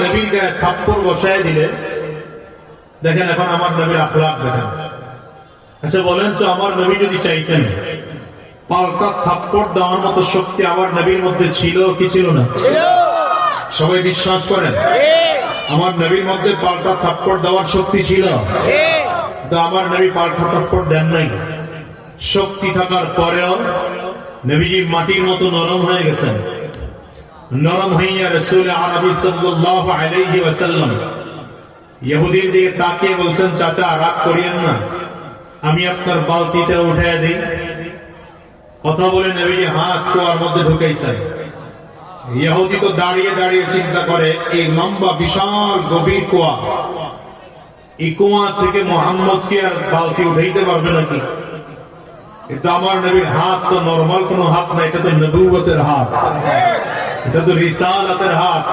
নবীর গায়ে থাপ্পড় বসায় দিলেন। দেখেন এখন আমার নবীর আখলাক দেখেন। আচ্ছা বলেন তো, আমার নবী যদি চাইতেন, পাল্টা থাপ্পড় দেওয়ার মতো শক্তি আমার নবীর মধ্যে ছিল কি ছিল না? সবাই বিশ্বাস করেন আমার নবীর মধ্যে পাল্টা থাপ্পড় দেওয়ার শক্তি ছিল? আমার নবী পাল্টা থাপ্পড় দেন নাই। শক্তি থাকার পরেও নবীজি মাটির মতো নরম হয়ে গেছেন। নরম হইয়া রাসূল আরবি সাল্লাল্লাহু আলাইহি ওয়াসাল্লাম ইহুদির দিকে তাকিয়ে বলছেন, চাচা রাগ করিয়েন না, আমি আপনার বালতিটা উঠায় দিই। কথা বলে নবীজি হাত কুয়ার মধ্যে ঢুকাইছেন। ইহুদি তো দাঁড়িয়ে দাঁড়িয়ে চিন্তা করে, এই লম্বা বিশাল গভীর কুয়া, এই কুয়া থেকে মুহাম্মদ কি আর বালতি উঠাইতে পারবে নাকি? কিন্তু আমার নবীর হাত তো নরমাল কোন হাত না, এটা তো নবুয়তের হাত, এটা তো রিসালাতের হাত।